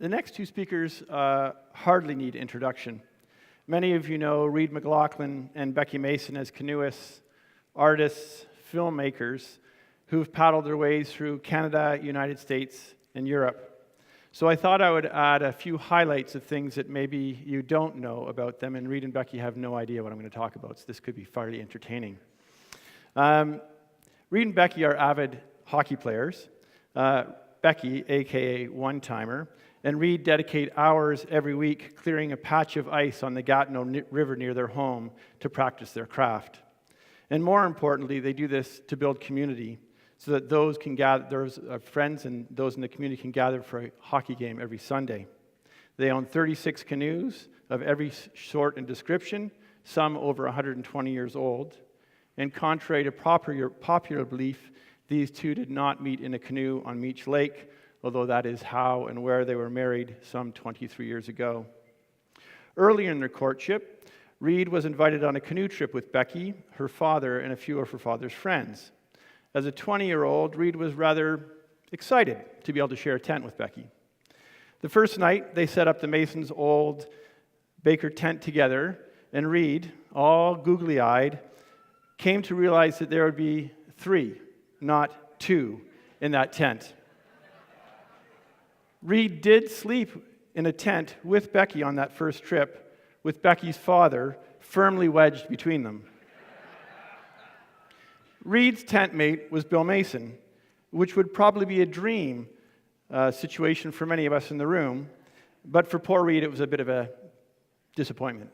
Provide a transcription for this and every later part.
The next two speakers hardly need introduction. Many of you know Reid McLaughlin and Becky Mason as canoeists, artists, filmmakers who've paddled their ways through Canada, United States, and Europe. So I thought I would add a few highlights of things that maybe you don't know about them, and Reid and Becky have no idea what I'm going to talk about, so this could be fairly entertaining. Reid and Becky are avid hockey players. Becky, aka one-timer, and Reid dedicate hours every week clearing a patch of ice on the Gatineau River near their home to practice their craft. And more importantly, they do this to build community so that those can gather, those friends and those in the community can gather for a hockey game every Sunday. They own 36 canoes of every sort and description, some over 120 years old. And contrary to popular belief, these two did not meet in a canoe on Meech Lake, although that is how and where they were married some 23 years ago. Earlier in their courtship, Reid was invited on a canoe trip with Becky, her father, and a few of her father's friends. As a 20-year-old, Reid was rather excited to be able to share a tent with Becky. The first night, they set up the Masons' old Baker tent together, and Reid, all googly-eyed, came to realize that there would be 3, not 2, in that tent. Reid did sleep in a tent with Becky on that first trip, with Becky's father firmly wedged between them. Reid's tent mate was Bill Mason, which would probably be a dream situation for many of us in the room, but for poor Reid, it was a bit of a disappointment.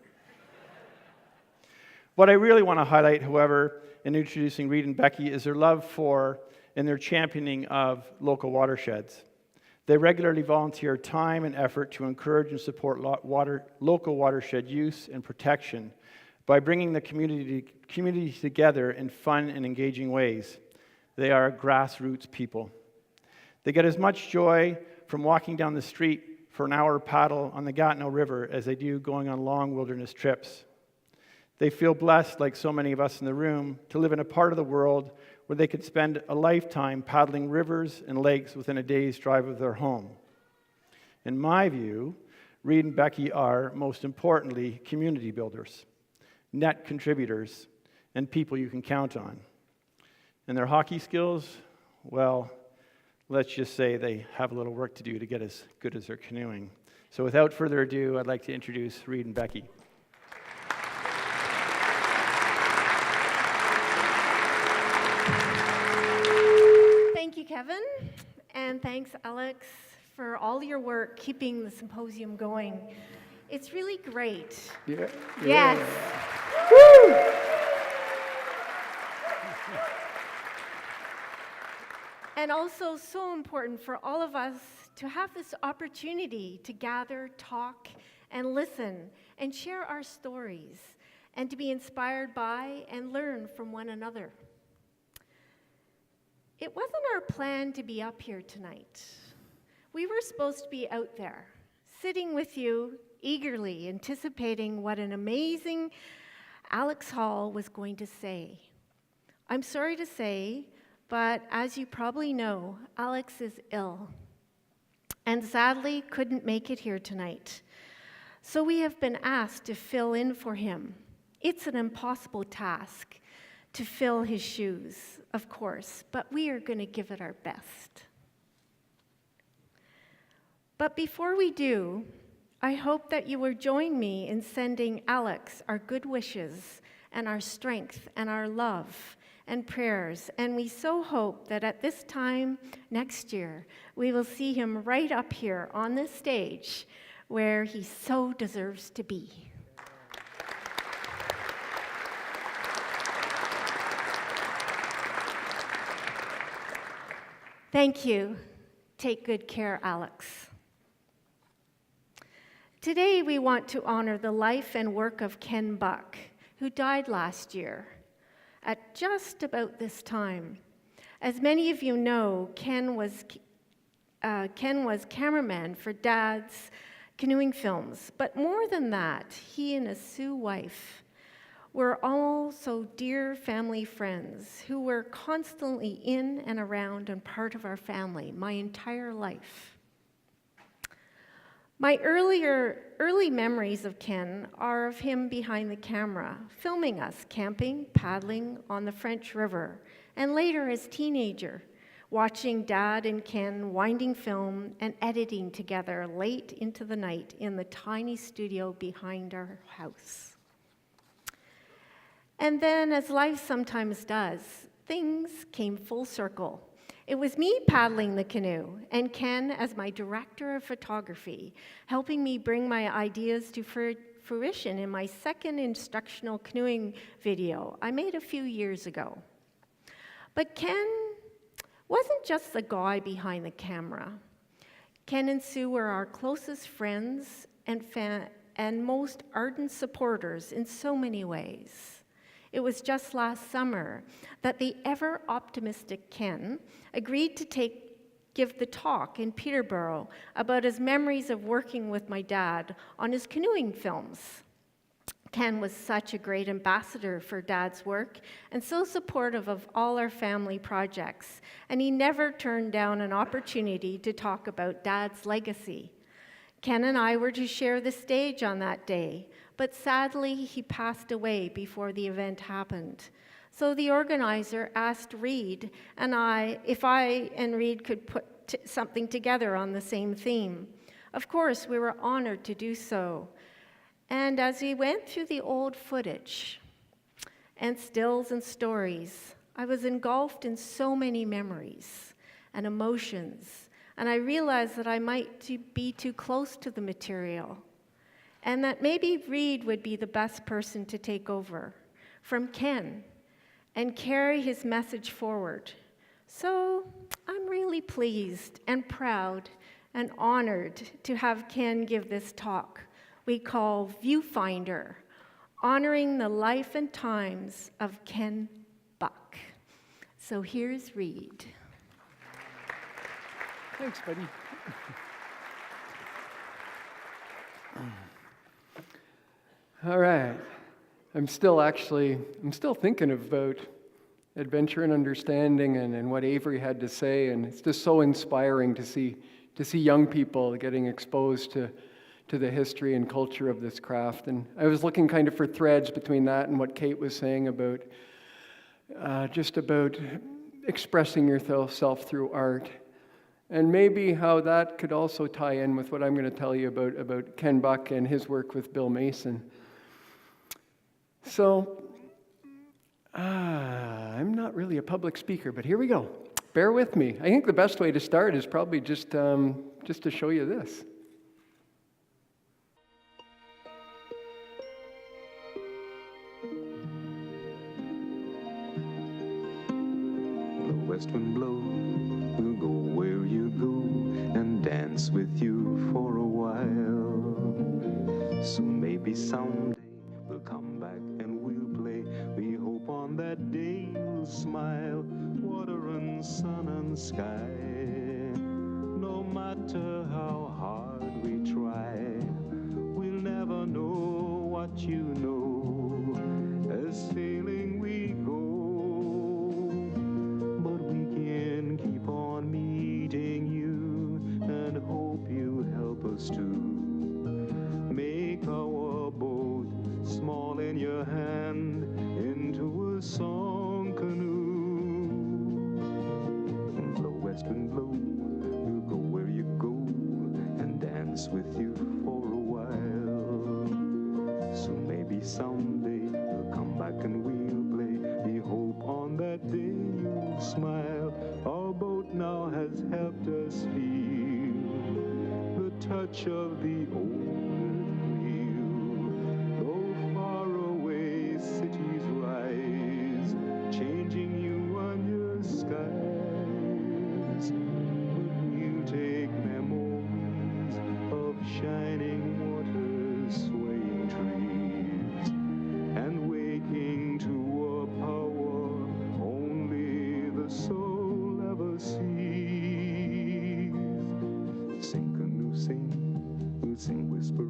What I really want to highlight, however, in introducing Reid and Becky is their love for and their championing of local watersheds. They regularly volunteer time and effort to encourage and support local watershed use and protection by bringing the community together in fun and engaging ways. They are grassroots people. They get as much joy from walking down the street for an hour paddle on the Gatineau River as they do going on long wilderness trips. They feel blessed, like so many of us in the room, to live in a part of the world where they could spend a lifetime paddling rivers and lakes within a day's drive of their home. In my view, Reid and Becky are, most importantly, community builders, net contributors, and people you can count on. And their hockey skills, well, let's just say they have a little work to do to get as good as their canoeing. So without further ado, I'd like to introduce Reid and Becky. Thank you, Kevin, and thanks, Alex, for all your work keeping the symposium going. It's really great. Yeah. Yes. Woo! And also so important for all of us to have this opportunity to gather, talk, and listen, and share our stories, and to be inspired by and learn from one another. It wasn't our plan to be up here tonight. We were supposed to be out there, sitting with you, eagerly anticipating what an amazing Alex Hall was going to say. I'm sorry to say, but as you probably know, Alex is ill, and sadly couldn't make it here tonight. So we have been asked to fill in for him. It's an impossible task to fill his shoes, of course, but we are going to give it our best. But before we do, I hope that you will join me in sending Alex our good wishes and our strength and our love and prayers. And we so hope that at this time next year, we will see him right up here on this stage where he so deserves to be. Thank you. Take good care, Alex. Today, we want to honor the life and work of Ken Buck, who died last year at just about this time. As many of you know, Ken was cameraman for Dad's canoeing films, but more than that, he and his Sioux wife were also dear family friends who were constantly in and around and part of our family my entire life. My early memories of Ken are of him behind the camera, filming us camping, paddling on the French River, and later as teenager, watching Dad and Ken winding film and editing together late into the night in the tiny studio behind our house. And then, as life sometimes does, things came full circle. It was me paddling the canoe, and Ken as my director of photography, helping me bring my ideas to fruition in my second instructional canoeing video I made a few years ago. But Ken wasn't just the guy behind the camera. Ken and Sue were our closest friends and most ardent supporters in so many ways. It was just last summer that the ever-optimistic Ken agreed to give the talk in Peterborough about his memories of working with my dad on his canoeing films. Ken was such a great ambassador for Dad's work and so supportive of all our family projects, and he never turned down an opportunity to talk about Dad's legacy. Ken and I were to share the stage on that day, but sadly he passed away before the event happened. So the organizer asked Reid and I if I and Reid could put something together on the same theme. Of course, we were honored to do so. And as we went through the old footage and stills and stories, I was engulfed in so many memories and emotions, and I realized that I might be too close to the material, and that maybe Reid would be the best person to take over from Ken and carry his message forward. So I'm really pleased and proud and honored to have Ken give this talk we call Viewfinder, honoring the life and times of Ken Buck. So here's Reid. Thanks, buddy. All right. I'm still thinking about adventure and understanding and what Avery had to say, and it's just so inspiring to see young people getting exposed to the history and culture of this craft. And I was looking kind of for threads between that and what Kate was saying about just about expressing yourself through art. And maybe how that could also tie in with what I'm going to tell you about Ken Buck and his work with Bill Mason. So, I'm not really a public speaker, but here we go. Bear with me. I think the best way to start is probably just to show you this. The west wind blows, we'll go where you go and dance with you for a while. Soon, maybe someday, we'll come back and we'll play. We hope on that day you'll smile. Water and sun and sky. No matter how hard we try, we'll never know what you know. As sailing we go, but we can keep on meeting you and hope you help us to make our boat, small in your hand, into a song canoe. Blow, west wind blow, we'll go where you go and dance with you for a while. So maybe someday we'll come back and we'll play. We hope on that day you'll smile. Our boat now has helped us feel the touch of the old wheel. Though far away cities rise, changing you and your skies, but we'll take memories of shining waters, swaying trees, and waking to a power only the soul ever sees. Sing canoe, sing, we'll sing whisper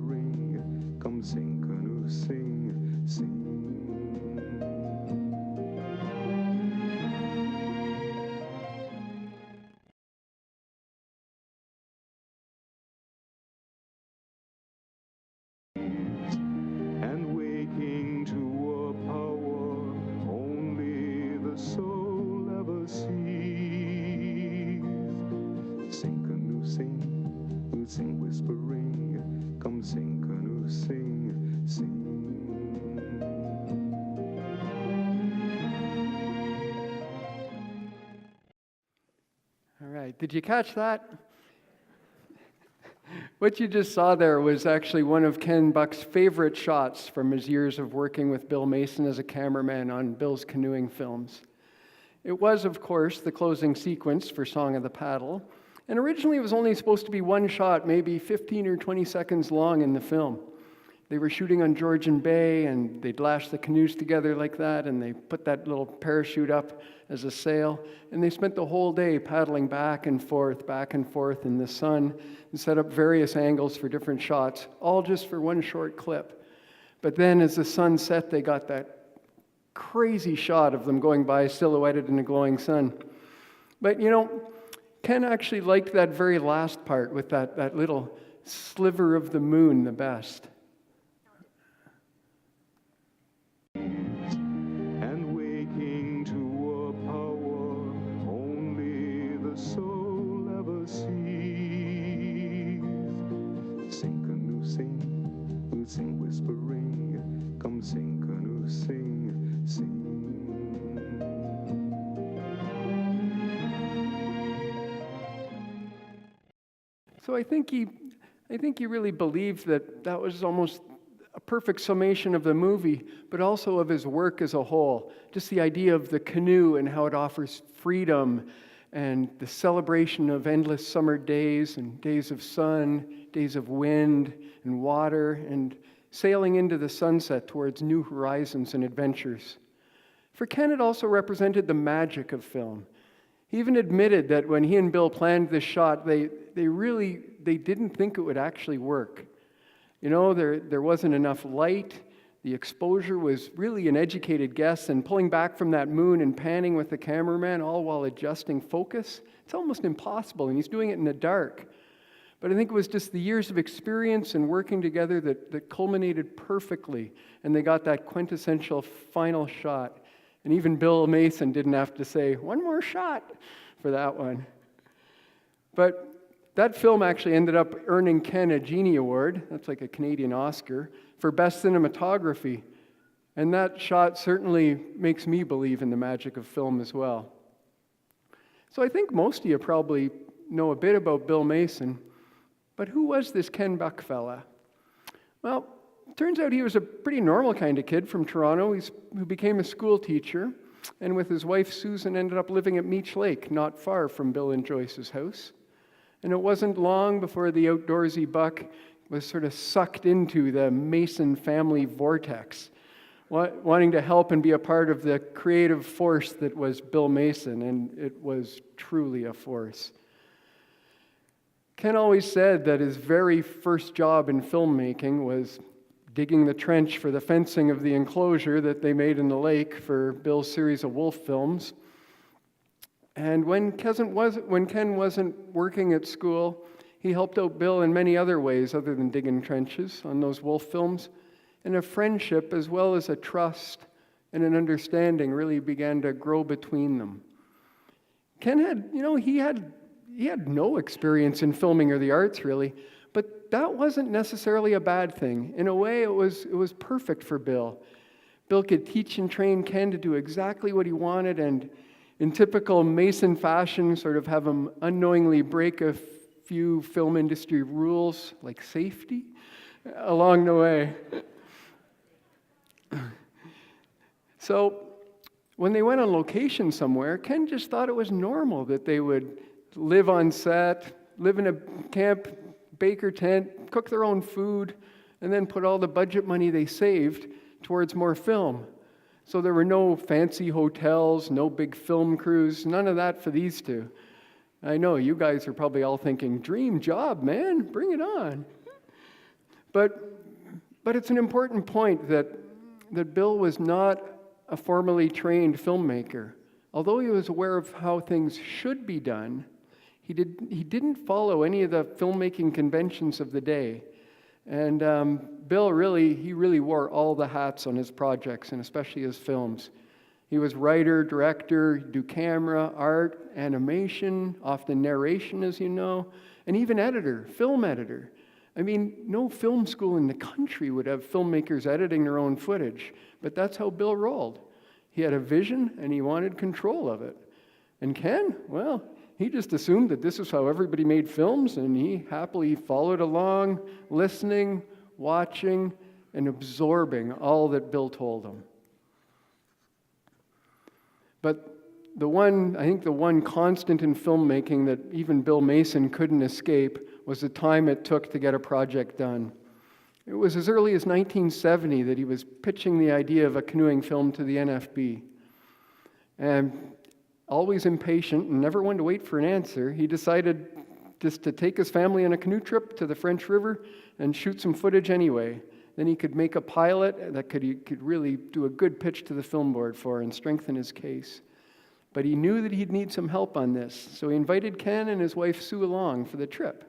right, did you catch that? What you just saw there was actually one of Ken Buck's favorite shots from his years of working with Bill Mason as a cameraman on Bill's canoeing films. It was, of course, the closing sequence for Song of the Paddle, and originally it was only supposed to be one shot, maybe 15 or 20 seconds long in the film. They were shooting on Georgian Bay, and they'd lash the canoes together like that, and they put that little parachute up as a sail, and they spent the whole day paddling back and forth in the sun, and set up various angles for different shots, all just for one short clip. But then as the sun set, they got that crazy shot of them going by silhouetted in the glowing sun. But you know, Ken actually liked that very last part with that little sliver of the moon the best. And waking to a power only the soul ever sees. Sing canoe, sing, we'll sing whispering. Come sing canoe, sing, sing. So I think he really believed that was almost a perfect summation of the movie, but also of his work as a whole. Just the idea of the canoe and how it offers freedom and the celebration of endless summer days and days of sun, days of wind and water, and sailing into the sunset towards new horizons and adventures. For Ken, it also represented the magic of film. He even admitted that when he and Bill planned this shot, they didn't think it would actually work. You know, there wasn't enough light. The exposure was really an educated guess, and pulling back from that moon and panning with the cameraman, all while adjusting focus, it's almost impossible, and he's doing it in the dark. But I think it was just the years of experience and working together that culminated perfectly, and they got that quintessential final shot. And even Bill Mason didn't have to say, one more shot for that one. But that film actually ended up earning Ken a Genie Award, that's like a Canadian Oscar, for Best Cinematography. And that shot certainly makes me believe in the magic of film as well. So I think most of you probably know a bit about Bill Mason, but who was this Ken Buck fella? Well, turns out he was a pretty normal kind of kid from Toronto who became a school teacher, and with his wife Susan ended up living at Meech Lake, not far from Bill and Joyce's house. And it wasn't long before the outdoorsy Buck was sort of sucked into the Mason family vortex, wanting to help and be a part of the creative force that was Bill Mason, and it was truly a force. Ken always said that his very first job in filmmaking was digging the trench for the fencing of the enclosure that they made in the lake for Bill's series of wolf films. And when Ken wasn't working at school, he helped out Bill in many other ways other than digging trenches on those wolf films. And a friendship as well as a trust and an understanding really began to grow between them. Ken had, he had no experience in filming or the arts really, but that wasn't necessarily a bad thing. In a way, it was perfect for Bill. Bill could teach and train Ken to do exactly what he wanted, and in typical Mason fashion, sort of have him unknowingly break a few film industry rules, like safety, along the way. So when they went on location somewhere, Ken just thought it was normal that they would live on set, live in a camp baker tent, cook their own food, and then put all the budget money they saved towards more film. So there were no fancy hotels, no big film crews, none of that for these two. I know you guys are probably all thinking, dream job, man, bring it on. But it's an important point that Bill was not a formally trained filmmaker. Although he was aware of how things should be done, he didn't follow any of the filmmaking conventions of the day. And Bill really wore all the hats on his projects, and especially his films. He was writer, director, do camera, art, animation, often narration, as you know, and even editor, film editor. I mean, no film school in the country would have filmmakers editing their own footage, but that's how Bill rolled. He had a vision, and he wanted control of it. And Ken, well, he just assumed that this is how everybody made films, and he happily followed along, listening, watching, and absorbing all that Bill told him. But I think the one constant in filmmaking that even Bill Mason couldn't escape was the time it took to get a project done. It was as early as 1970 that he was pitching the idea of a canoeing film to the NFB. And always impatient and never one to wait for an answer, he decided just to take his family on a canoe trip to the French River and shoot some footage anyway. Then he could make a pilot that he could really do a good pitch to the film board for and strengthen his case. But he knew that he'd need some help on this, so he invited Ken and his wife Sue along for the trip.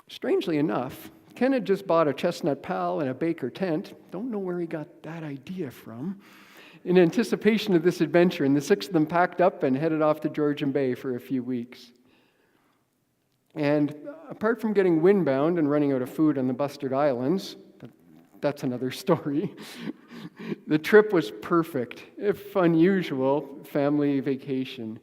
Strangely enough, Ken had just bought a chestnut pal and a Baker tent. Don't know where he got that idea from. In anticipation of this adventure, and the six of them packed up and headed off to Georgian Bay for a few weeks. And apart from getting windbound and running out of food on the Bustard Islands, that's another story, the trip was perfect, if unusual, family vacation.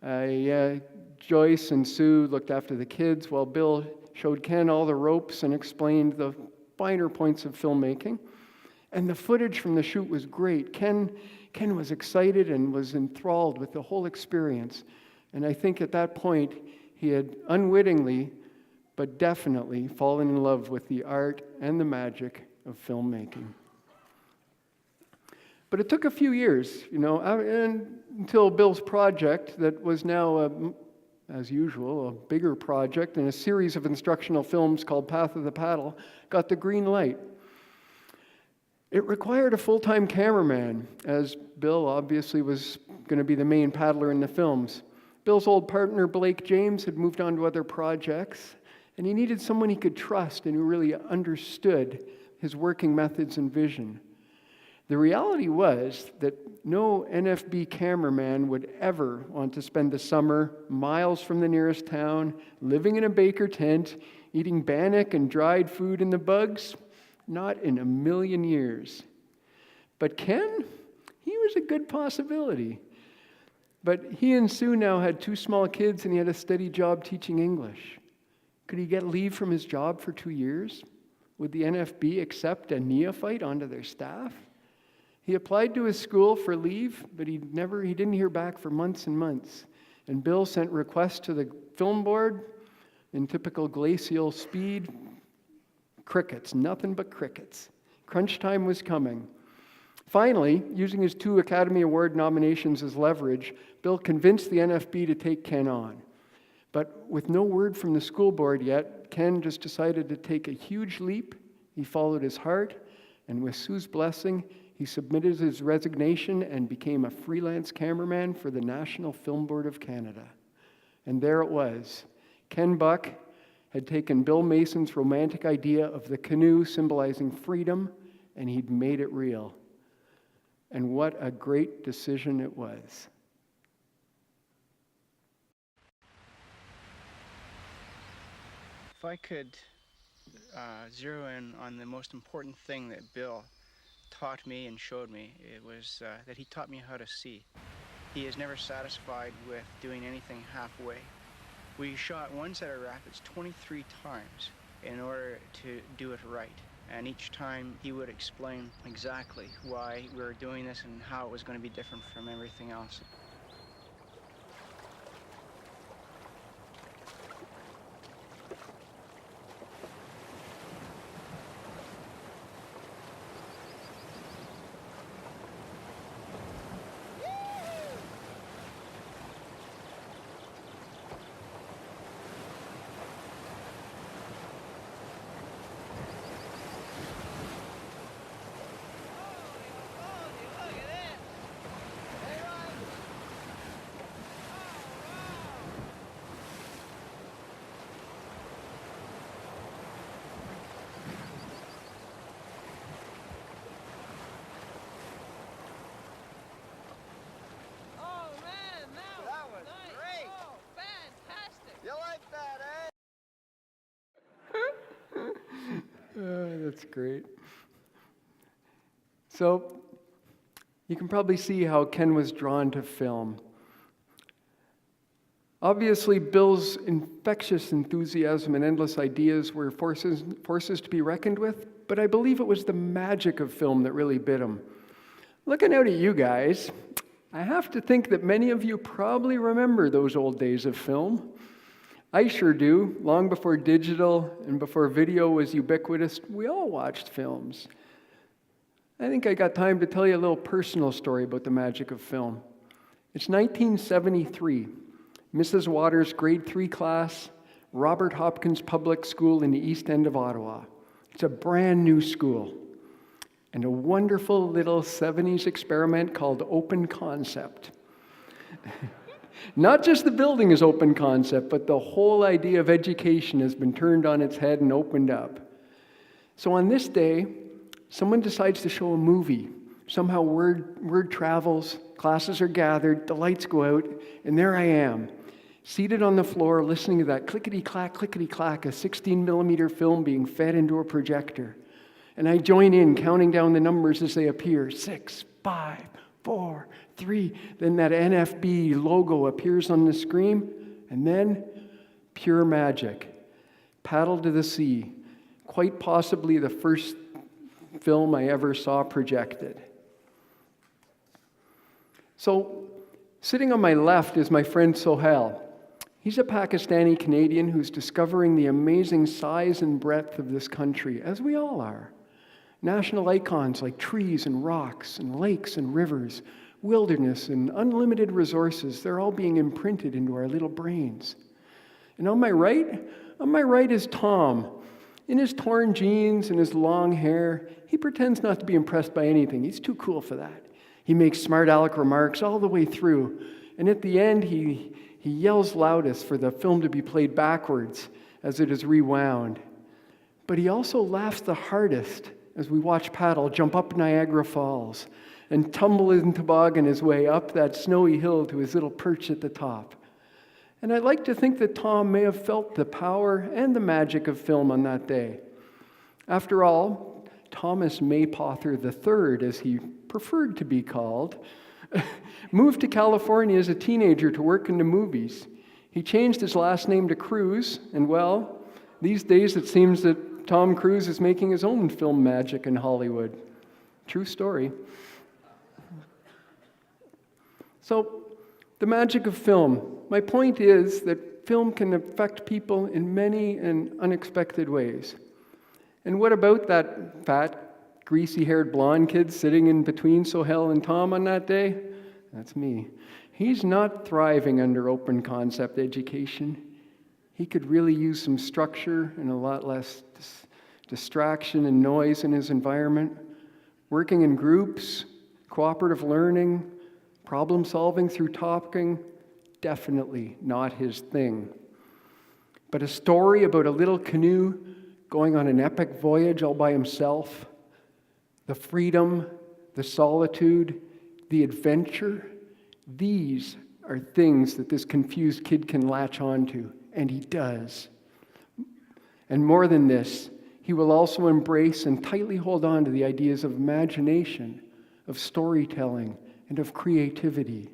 Joyce and Sue looked after the kids while Bill showed Ken all the ropes and explained the finer points of filmmaking. And the footage from the shoot was great. Ken was excited and was enthralled with the whole experience. And I think at that point, he had unwittingly, but definitely fallen in love with the art and the magic of filmmaking. But it took a few years, and until Bill's project, that was now, as usual, a bigger project and a series of instructional films called Path of the Paddle, got the green light. It required a full-time cameraman, as Bill obviously was going to be the main paddler in the films. Bill's old partner, Blake James, had moved on to other projects, and he needed someone he could trust and who really understood his working methods and vision. The reality was that no NFB cameraman would ever want to spend the summer miles from the nearest town, living in a Baker tent, eating bannock and dried food in the bugs. Not in a million years. But Ken, he was a good possibility. But he and Sue now had 2 small kids, and he had a steady job teaching English. Could he get leave from his job for 2 years? Would the NFB accept a neophyte onto their staff? He applied to his school for leave, but he didn't hear back for months and months. And Bill sent requests to the film board in typical glacial speed. Crickets, nothing but crickets. Crunch time was coming. Finally, using his 2 Academy Award nominations as leverage, Bill convinced the NFB to take Ken on. But with no word from the school board yet, Ken just decided to take a huge leap. He followed his heart, and with Sue's blessing, he submitted his resignation and became a freelance cameraman for the National Film Board of Canada. And there it was. Ken Buck had taken Bill Mason's romantic idea of the canoe symbolizing freedom, and he'd made it real. And what a great decision it was. If I could zero in on the most important thing that Bill taught me and showed me, it was that he taught me how to see. He is never satisfied with doing anything halfway. We shot one set of rapids 23 times in order to do it right. And each time he would explain exactly why we were doing this and how it was going to be different from everything else. That's great. So, You can probably see how Ken was drawn to film. Obviously, Bill's infectious enthusiasm and endless ideas were forces to be reckoned with, but I believe it was the magic of film that really bit him. Looking out at you guys, I have to think that many of you probably remember those old days of film. I sure do. Long before digital and before video was ubiquitous, we all watched films. I think I got time to tell you a little personal story about the magic of film. It's 1973. Mrs. Waters' grade 3 class, Robert Hopkins Public School in the East End of Ottawa. It's a brand new school. And a wonderful little 70s experiment called Open Concept. Not just the building is open concept, but the whole idea of education has been turned on its head and opened up. So on this day, someone decides to show a movie. Somehow word travels, classes are gathered, the lights go out, and there I am, seated on the floor listening to that clickety-clack, a 16 millimeter film being fed into a projector. And I join in, counting down the numbers as they appear. 6, 5, 4, 3. Then that NFB logo appears on the screen. And then, pure magic. Paddle to the Sea. Quite possibly the first film I ever saw projected. So, sitting on my left is my friend Sohail. He's a Pakistani Canadian who's discovering the amazing size and breadth of this country, as we all are. National icons like trees and rocks and lakes and rivers, wilderness and unlimited resources, they're all being imprinted into our little brains. And on my right is Tom. In his torn jeans and his long hair, he pretends not to be impressed by anything. He's too cool for that. He makes smart aleck remarks all the way through. And at the end, he yells loudest for the film to be played backwards as it is rewound. But he also laughs the hardest as we watch Paddle jump up Niagara Falls and tumble in toboggan his way up that snowy hill to his little perch at the top. And I'd like to think that Tom may have felt the power and the magic of film on that day. After all, Thomas Maypother III, as he preferred to be called, moved to California as a teenager to work in the movies. He changed his last name to Cruise, and well, these days it seems that Tom Cruise is making his own film magic in Hollywood. True story. So, the magic of film. My point is that film can affect people in many and unexpected ways. And what about that fat, greasy-haired blonde kid sitting in between Sohail and Tom on that day? That's me. He's not thriving under open concept education. He could really use some structure and a lot less distraction and noise in his environment. Working in groups, cooperative learning, problem solving through talking, definitely not his thing. But a story about a little canoe going on an epic voyage all by himself, the freedom, the solitude, the adventure, these are things that this confused kid can latch onto, and he does. And more than this, he will also embrace and tightly hold on to the ideas of imagination, of storytelling, and of creativity.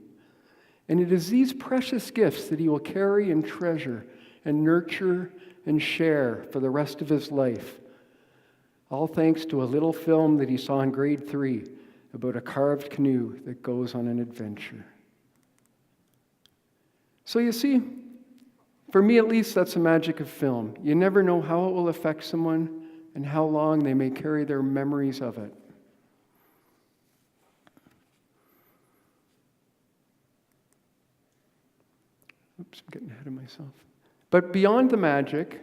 And it is these precious gifts that he will carry and treasure and nurture and share for the rest of his life. All thanks to a little film that he saw in grade 3 about a carved canoe that goes on an adventure. So you see, for me at least, that's the magic of film. You never know how it will affect someone and how long they may carry their memories of it. Oops, I'm getting ahead of myself. But beyond the magic,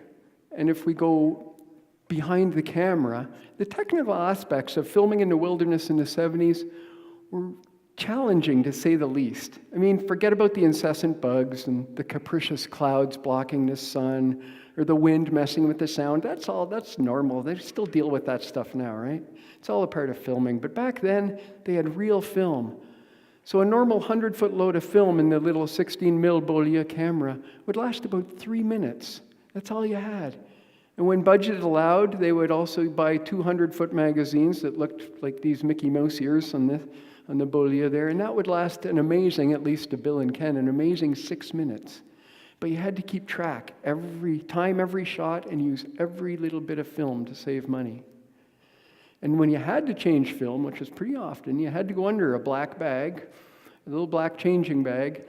and if we go behind the camera, the technical aspects of filming in the wilderness in the 70s were challenging, to say the least. I mean, forget about the incessant bugs and the capricious clouds blocking the sun or the wind messing with the sound. That's normal. They still deal with that stuff now, right? It's all a part of filming. But back then, they had real film. So a normal 100-foot load of film in the little 16mm Beaulieu camera would last about 3 minutes. That's all you had. And when budget allowed, they would also buy 200-foot magazines that looked like these Mickey Mouse ears on on the bolia there, and that would last an amazing, at least to Bill and Ken, an amazing 6 minutes. But you had to keep track every time, every shot, and use every little bit of film to save money. And when you had to change film, which was pretty often, you had to go under a black bag, a little black changing bag,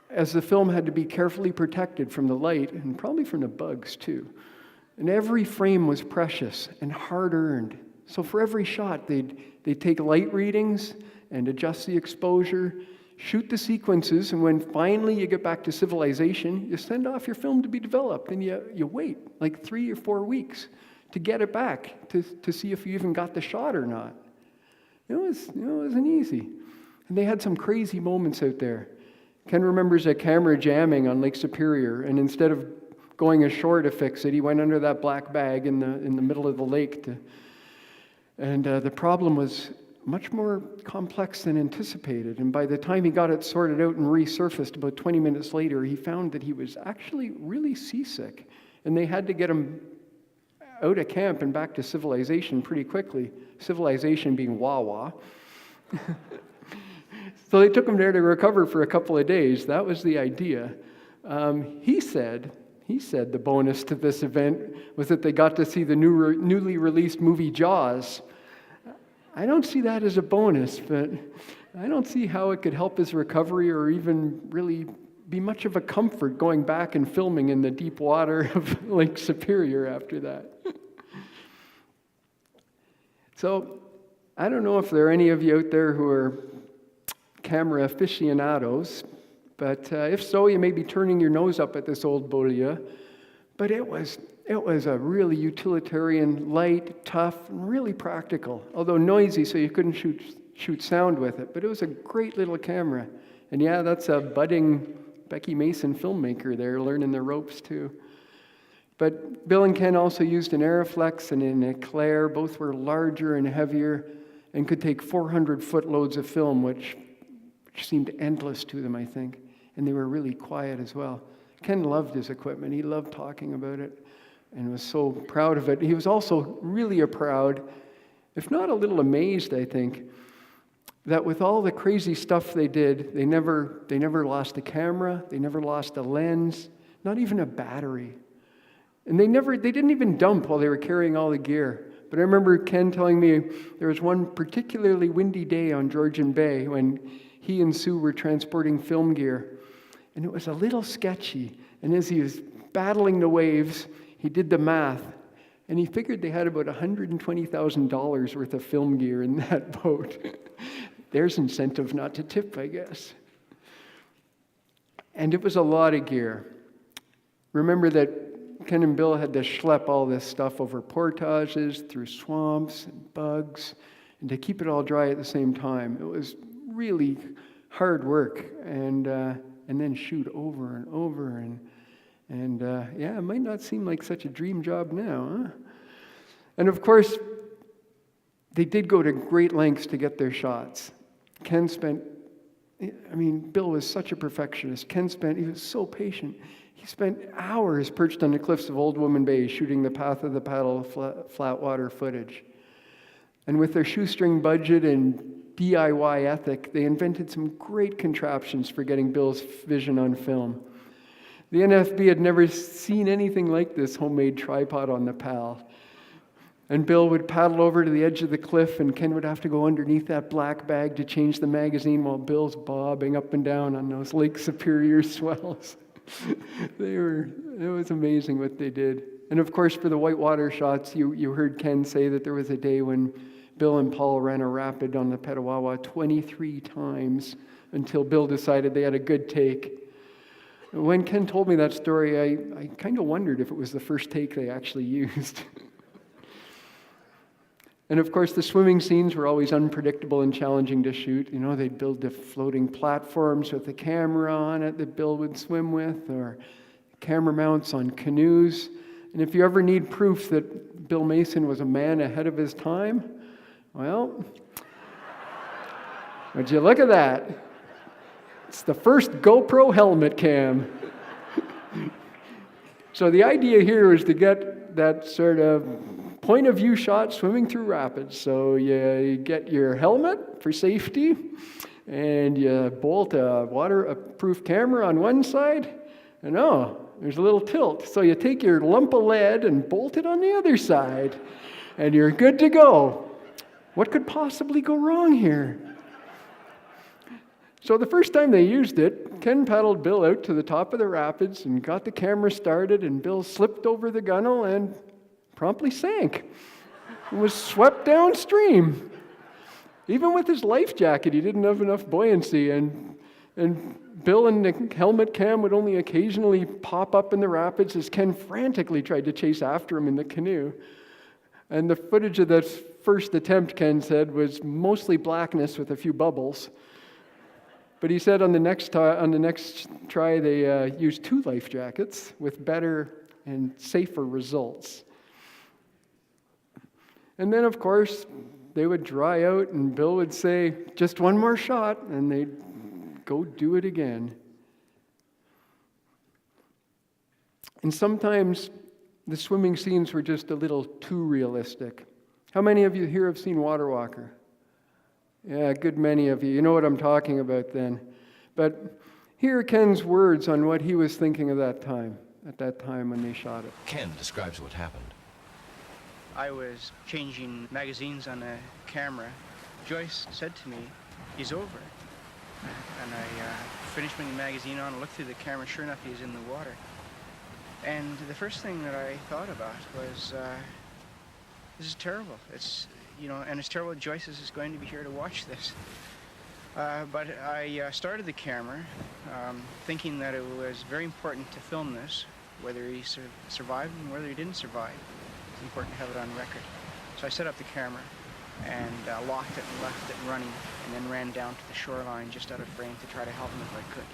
as the film had to be carefully protected from the light and probably from the bugs too. And every frame was precious and hard-earned. So for every shot, they'd take light readings and adjust the exposure, shoot the sequences, and when finally you get back to civilization, you send off your film to be developed, and you wait like 3 or 4 weeks to get it back to see if you even got the shot or not. It wasn't easy. And they had some crazy moments out there. Ken remembers a camera jamming on Lake Superior, and instead of going ashore to fix it, he went under that black bag in the middle of the lake. The problem was much more complex than anticipated. And by the time he got it sorted out and resurfaced about 20 minutes later, he found that he was actually really seasick. And they had to get him out of camp and back to civilization pretty quickly. Civilization being Wawa. So they took him there to recover for a couple of days. That was the idea. He said the bonus to this event was that they got to see the newly released movie Jaws. I don't see that as a bonus, but I don't see how it could help his recovery or even really be much of a comfort going back and filming in the deep water of Lake Superior after that. So I don't know if there are any of you out there who are camera aficionados, but if so, you may be turning your nose up at this old bolia. But it was a really utilitarian, light, tough, and really practical. Although noisy, so you couldn't shoot sound with it. But it was a great little camera. And yeah, that's a budding Becky Mason filmmaker there, learning the ropes too. But Bill and Ken also used an Aeroflex and an Eclair. Both were larger and heavier and could take 400-foot loads of film, which seemed endless to them, I think. And they were really quiet as well. Ken loved his equipment. He loved talking about it and was so proud of it. He was also really proud, if not a little amazed, I think, that with all the crazy stuff they did, they never lost a camera, they never lost a lens, not even a battery. And they didn't even dump while they were carrying all the gear. But I remember Ken telling me there was one particularly windy day on Georgian Bay when he and Sue were transporting film gear. And it was a little sketchy. And as he was battling the waves, he did the math. And he figured they had about $120,000 worth of film gear in that boat. There's incentive not to tip, I guess. And it was a lot of gear. Remember that Ken and Bill had to schlep all this stuff over portages, through swamps and bugs, and to keep it all dry at the same time. It was really hard work, and then shoot over and over, and yeah, it might not seem like such a dream job now, huh? And of course, they did go to great lengths to get their shots. Bill was such a perfectionist. He was so patient. He spent hours perched on the cliffs of Old Woman Bay shooting the Path of the Paddle flat water footage. And with their shoestring budget and DIY ethic, they invented some great contraptions for getting Bill's vision on film. The NFB had never seen anything like this homemade tripod on the PAL. And Bill would paddle over to the edge of the cliff, and Ken would have to go underneath that black bag to change the magazine while Bill's bobbing up and down on those Lake Superior swells. It was amazing what they did. And of course, for the whitewater shots, you heard Ken say that there was a day when Bill and Paul ran a rapid on the Petawawa 23 times until Bill decided they had a good take. When Ken told me that story, I kind of wondered if it was the first take they actually used. And of course, the swimming scenes were always unpredictable and challenging to shoot. You know, they'd build the floating platforms with a camera on it that Bill would swim with, or camera mounts on canoes. And if you ever need proof that Bill Mason was a man ahead of his time, well, would you look at that? It's the first GoPro helmet cam. So the idea here is to get that sort of point of view shot swimming through rapids. So you get your helmet for safety, and you bolt a waterproof camera on one side, and there's a little tilt. So you take your lump of lead and bolt it on the other side, and you're good to go. What could possibly go wrong here? So the first time they used it, Ken paddled Bill out to the top of the rapids and got the camera started, and Bill slipped over the gunnel and promptly sank and was swept downstream. Even with his life jacket, he didn't have enough buoyancy, and Bill and the helmet cam would only occasionally pop up in the rapids as Ken frantically tried to chase after him in the canoe. And the footage of that first attempt, Ken said, was mostly blackness with a few bubbles. But he said on the next try, they used 2 life jackets with better and safer results. And then, of course, they would dry out, and Bill would say, "Just one more shot," and they'd go do it again. And sometimes the swimming scenes were just a little too realistic. How many of you here have seen Water Walker? Yeah, a good many of you. You know what I'm talking about then. But here are Ken's words on what he was thinking at that time when they shot it. Ken describes what happened. I was changing magazines on the camera. Joyce said to me, "He's over." And I finished putting the magazine on, looked through the camera, sure enough, he's in the water. And the first thing that I thought about was, this is terrible. It's, and it's terrible that Joyce is going to be here to watch this. But I started the camera thinking that it was very important to film this, whether he survived and whether he didn't survive. It's important to have it on record. So I set up the camera and locked it and left it running, and then ran down to the shoreline just out of frame to try to help him if I could.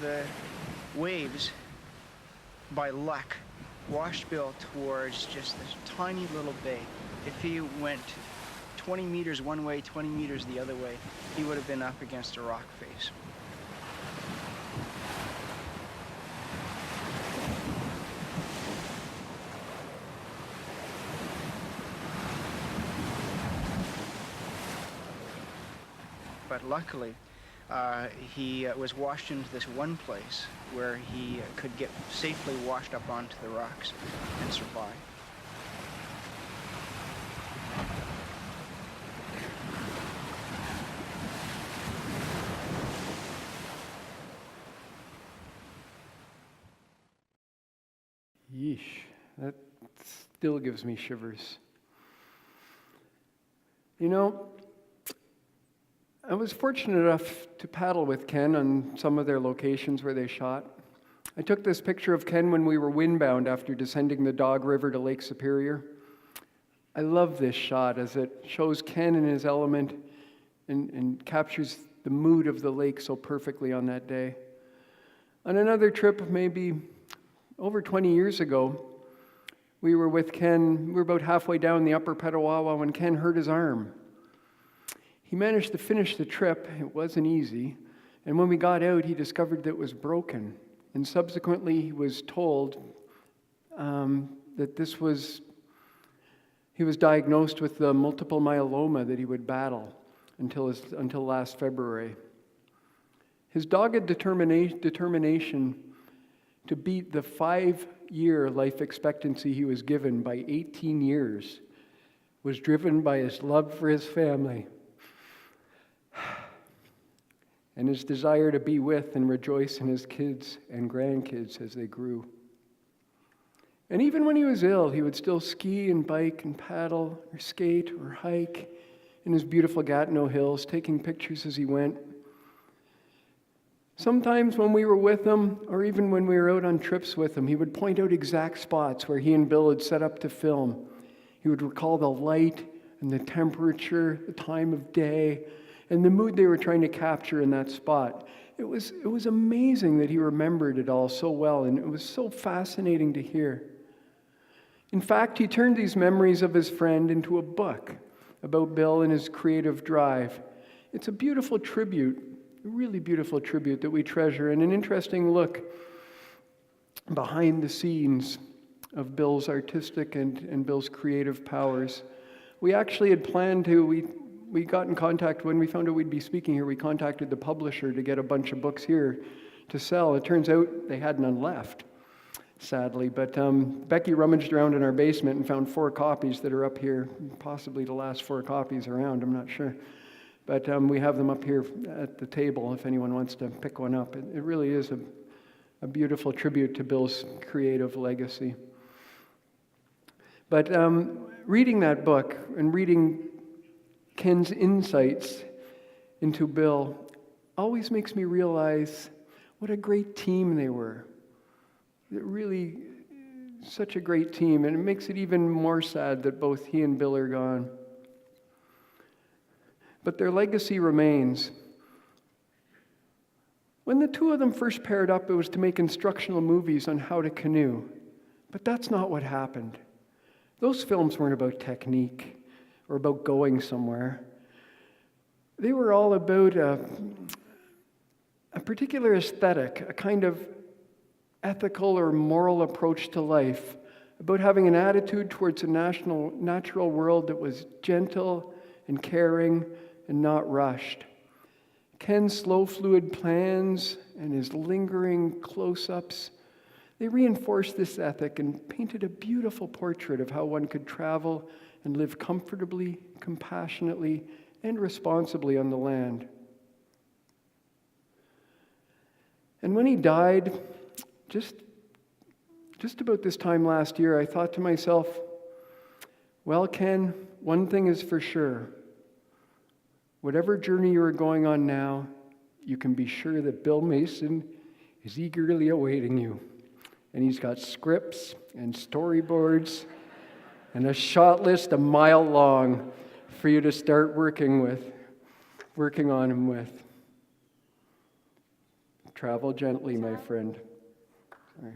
The waves, by luck, washed Bill towards just this tiny little bay. If he went 20 meters one way, 20 meters the other way, he would have been up against a rock face. But luckily, he was washed into this one place where he could get safely washed up onto the rocks and survive. Yeesh, that still gives me shivers. I was fortunate enough to paddle with Ken on some of their locations where they shot. I took this picture of Ken when we were windbound after descending the Dog River to Lake Superior. I love this shot as it shows Ken in his element and captures the mood of the lake so perfectly on that day. On another trip, maybe over 20 years ago, we were with Ken. We were about halfway down the Upper Petawawa when Ken hurt his arm. He managed to finish the trip. It wasn't easy. And when we got out, he discovered that it was broken. And subsequently, he was told that he was diagnosed with the multiple myeloma that he would battle until last February. His dogged determination to beat the 5-year life expectancy he was given by 18 years was driven by his love for his family and his desire to be with and rejoice in his kids and grandkids as they grew. And even when he was ill, he would still ski and bike and paddle or skate or hike in his beautiful Gatineau Hills, taking pictures as he went. Sometimes when we were with him, or even when we were out on trips with him, he would point out exact spots where he and Bill had set up to film. He would recall the light and the temperature, the time of day, and the mood they were trying to capture in that spot. It was amazing that he remembered it all so well, and it was so fascinating to hear. In fact, he turned these memories of his friend into a book about Bill and his creative drive. It's a beautiful tribute, a really beautiful tribute that we treasure, and an interesting look behind the scenes of Bill's artistic and Bill's creative powers. We actually had planned to, we got in contact, when we found out we'd be speaking here, we contacted the publisher to get a bunch of books here to sell. It turns out they had none left, sadly. But Becky rummaged around in our basement and found 4 copies that are up here, possibly the last 4 copies around, I'm not sure. But we have them up here at the table if anyone wants to pick one up. It really is a beautiful tribute to Bill's creative legacy. But reading that book and reading Ken's insights into Bill always makes me realize what a great team they were. Really, such a great team, and it makes it even more sad that both he and Bill are gone. But their legacy remains. When the two of them first paired up, it was to make instructional movies on how to canoe. But that's not what happened. Those films weren't about technique or about going somewhere. They were all about a particular aesthetic, a kind of ethical or moral approach to life, about having an attitude towards a natural world that was gentle and caring and not rushed. Ken's slow, fluid plans and his lingering close-ups, they reinforced this ethic and painted a beautiful portrait of how one could travel and live comfortably, compassionately, and responsibly on the land. And when he died, just about this time last year, I thought to myself, well, Ken, one thing is for sure. Whatever journey you are going on now, you can be sure that Bill Mason is eagerly awaiting you. And he's got scripts and storyboards and a shot list a mile long for you to start working on him with. Travel gently, my friend. Sorry.